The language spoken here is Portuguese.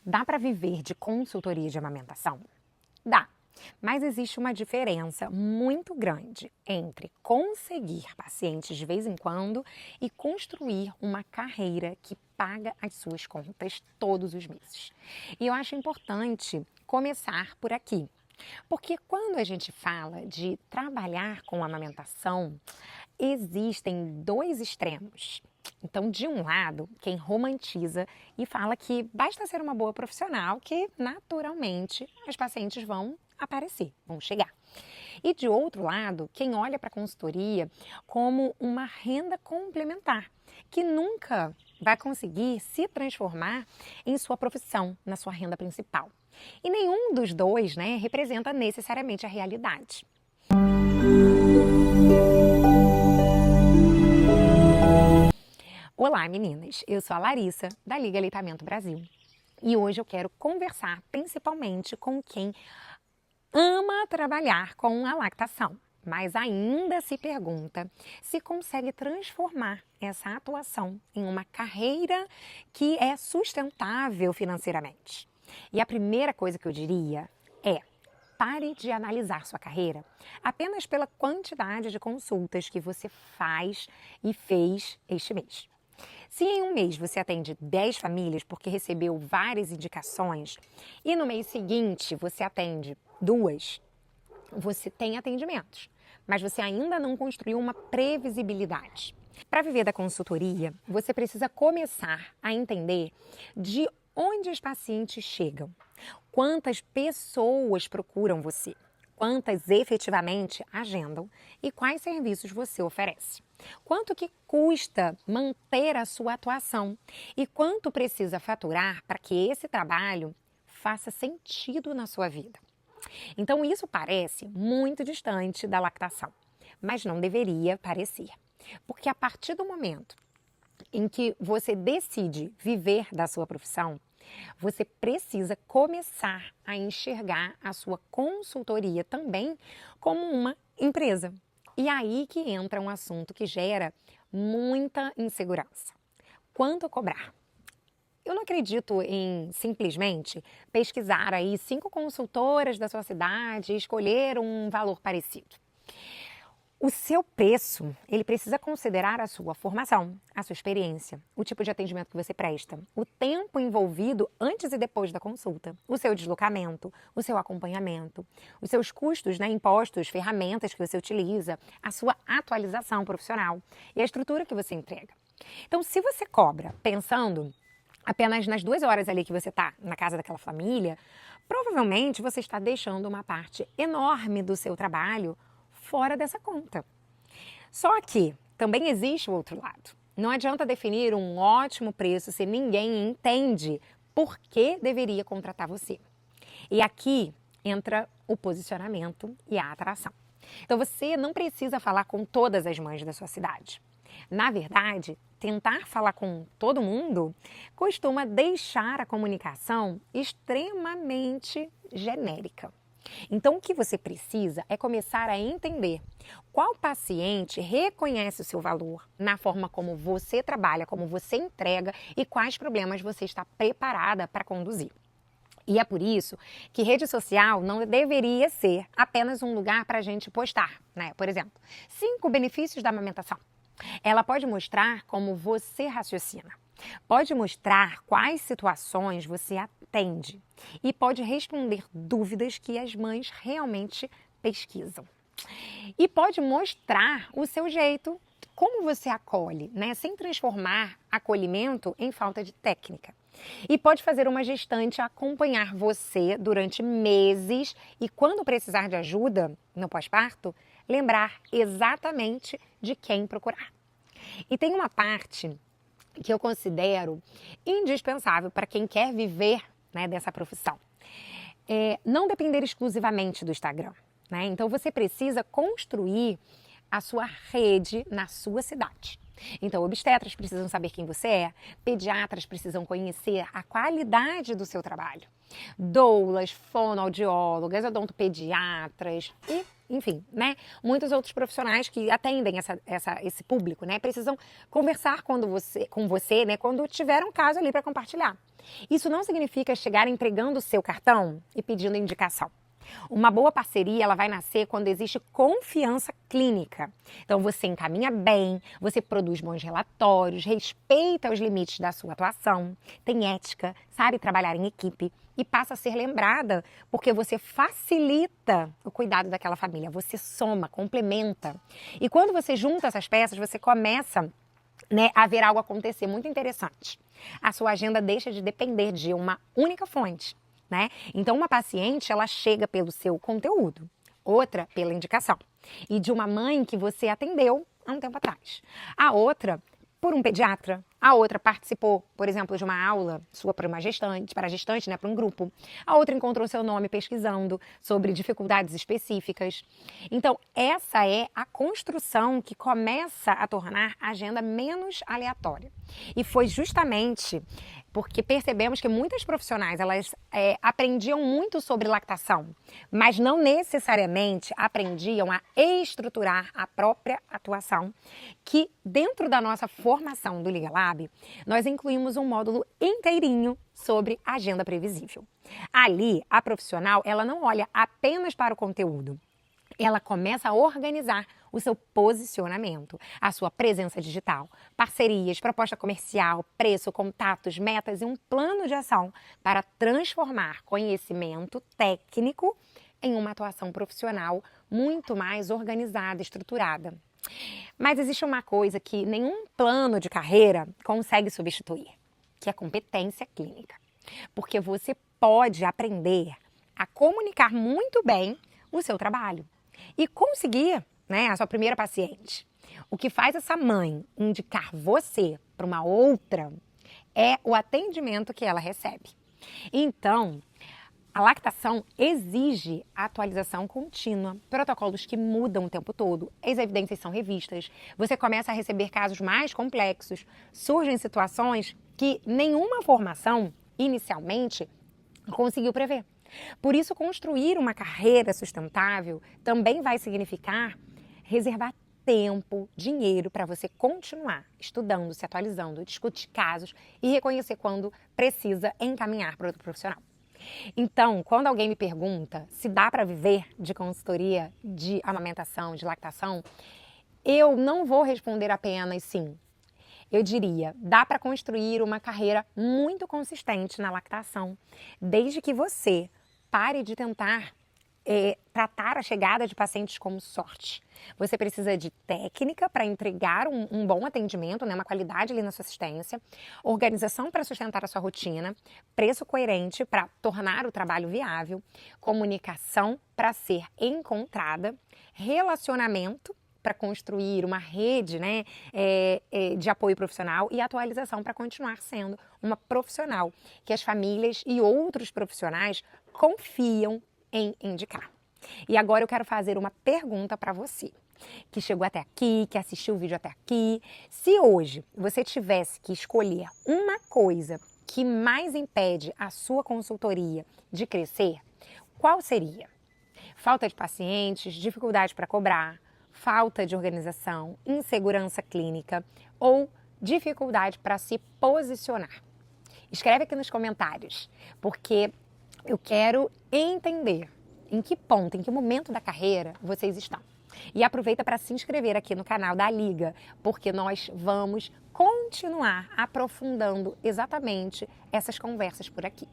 Dá para viver de consultoria de amamentação? Dá, mas existe uma diferença muito grande entre conseguir pacientes de vez em quando e construir uma carreira que paga as suas contas todos os meses. E eu acho importante começar por aqui. Porque quando a gente fala de trabalhar com amamentação, existem dois extremos. Então, de um lado, quem romantiza e fala que basta ser uma boa profissional que, naturalmente, as pacientes vão aparecer, vão chegar. E de outro lado, quem olha para a consultoria como uma renda complementar, que nunca vai conseguir se transformar em sua profissão, na sua renda principal. E nenhum dos dois, representa necessariamente a realidade. Olá, meninas! Eu sou a Larissa, da Liga Aleitamento Brasil. E hoje eu quero conversar principalmente com quem ama trabalhar com a lactação, mas ainda se pergunta se consegue transformar essa atuação em uma carreira que é sustentável financeiramente. E a primeira coisa que eu diria é: pare de analisar sua carreira apenas pela quantidade de consultas que você faz e fez este mês. Se em um mês você atende 10 famílias porque recebeu várias indicações e no mês seguinte você atende 2, você tem atendimentos, mas você ainda não construiu uma previsibilidade. Para viver da consultoria, você precisa começar a entender de onde os pacientes chegam, quantas pessoas procuram você, quantas efetivamente agendam e quais serviços você oferece. Quanto que custa manter a sua atuação e quanto precisa faturar para que esse trabalho faça sentido na sua vida. Então isso parece muito distante da lactação, mas não deveria parecer, porque a partir do momento em que você decide viver da sua profissão, você precisa começar a enxergar a sua consultoria também como uma empresa. E aí que entra um assunto que gera muita insegurança. Quanto cobrar? Eu não acredito em simplesmente pesquisar aí 5 consultoras da sua cidade e escolher um valor parecido. O seu preço, ele precisa considerar a sua formação, a sua experiência, o tipo de atendimento que você presta, o tempo envolvido antes e depois da consulta, o seu deslocamento, o seu acompanhamento, os seus custos, impostos, ferramentas que você utiliza, a sua atualização profissional e a estrutura que você entrega. Então, se você cobra pensando apenas nas 2 horas ali que você está na casa daquela família, provavelmente você está deixando uma parte enorme do seu trabalho fora dessa conta. Só que também existe o outro lado. Não adianta definir um ótimo preço se ninguém entende por que deveria contratar você. E aqui entra o posicionamento e a atração. Então você não precisa falar com todas as mães da sua cidade. Na verdade, tentar falar com todo mundo costuma deixar a comunicação extremamente genérica. Então, o que você precisa é começar a entender qual paciente reconhece o seu valor na forma como você trabalha, como você entrega e quais problemas você está preparada para conduzir. E é por isso que rede social não deveria ser apenas um lugar para a gente postar, Por exemplo, 5 benefícios da amamentação. Ela pode mostrar como você raciocina. Pode mostrar quais situações você atende e pode responder dúvidas que as mães realmente pesquisam. E pode mostrar o seu jeito, como você acolhe, sem transformar acolhimento em falta de técnica. E pode fazer uma gestante acompanhar você durante meses e, quando precisar de ajuda no pós-parto, lembrar exatamente de quem procurar. E tem uma parte que eu considero indispensável para quem quer viver dessa profissão. Não depender exclusivamente do Instagram. Então você precisa construir a sua rede na sua cidade. Então obstetras precisam saber quem você é, pediatras precisam conhecer a qualidade do seu trabalho, doulas, fonoaudiólogas, odontopediatras e enfim, né? Muitos outros profissionais que atendem esse público, né? Precisam conversar com você, né? Quando tiver um caso ali para compartilhar. Isso não significa chegar entregando o seu cartão e pedindo indicação. Uma boa parceria, ela vai nascer quando existe confiança clínica. Então, você encaminha bem, você produz bons relatórios, respeita os limites da sua atuação, tem ética, sabe trabalhar em equipe e passa a ser lembrada porque você facilita o cuidado daquela família, você soma, complementa. E quando você junta essas peças, você começa, né, a ver algo acontecer muito interessante. A sua agenda deixa de depender de uma única fonte. Né? Então, uma paciente, ela chega pelo seu conteúdo, outra pela indicação. E de uma mãe que você atendeu há um tempo atrás. A outra, por um pediatra. A outra participou, por exemplo, de uma aula sua para uma gestante, né, para um grupo. A outra encontrou seu nome pesquisando sobre dificuldades específicas. Então, essa é a construção que começa a tornar a agenda menos aleatória. E foi justamente porque percebemos que muitas profissionais, elas aprendiam muito sobre lactação, mas não necessariamente aprendiam a estruturar a própria atuação, que dentro da nossa formação do Liga Lab, nós incluímos um módulo inteirinho sobre agenda previsível. Ali, a profissional, ela não olha apenas para o conteúdo, ela começa a organizar o seu posicionamento, a sua presença digital, parcerias, proposta comercial, preço, contatos, metas e um plano de ação para transformar conhecimento técnico em uma atuação profissional muito mais organizada, estruturada. Mas existe uma coisa que nenhum plano de carreira consegue substituir, que é a competência clínica. Porque você pode aprender a comunicar muito bem o seu trabalho e conseguir, né, a sua primeira paciente. O que faz essa mãe indicar você para uma outra é o atendimento que ela recebe. Então, a lactação exige atualização contínua, protocolos que mudam o tempo todo, as evidências são revistas, você começa a receber casos mais complexos, surgem situações que nenhuma formação, inicialmente, conseguiu prever. Por isso, construir uma carreira sustentável também vai significar reservar tempo, dinheiro para você continuar estudando, se atualizando, discutir casos e reconhecer quando precisa encaminhar para outro profissional. Então, quando alguém me pergunta se dá para viver de consultoria de amamentação, de lactação, eu não vou responder apenas sim. Eu diria, dá para construir uma carreira muito consistente na lactação, desde que você pare de tentar tratar a chegada de pacientes como sorte. Você precisa de técnica para entregar um bom atendimento, né, uma qualidade ali na sua assistência, organização para sustentar a sua rotina, preço coerente para tornar o trabalho viável, comunicação para ser encontrada, relacionamento para construir uma rede, né, de apoio profissional e atualização para continuar sendo uma profissional que as famílias e outros profissionais confiam em indicar. E agora eu quero fazer uma pergunta para você, que chegou até aqui, que assistiu o vídeo até aqui. Se hoje você tivesse que escolher uma coisa que mais impede a sua consultoria de crescer, qual seria? Falta de pacientes, dificuldade para cobrar, falta de organização, insegurança clínica ou dificuldade para se posicionar? Escreve aqui nos comentários, porque eu quero entender em que ponto, em que momento da carreira vocês estão. E aproveita para se inscrever aqui no canal da Liga, porque nós vamos continuar aprofundando exatamente essas conversas por aqui.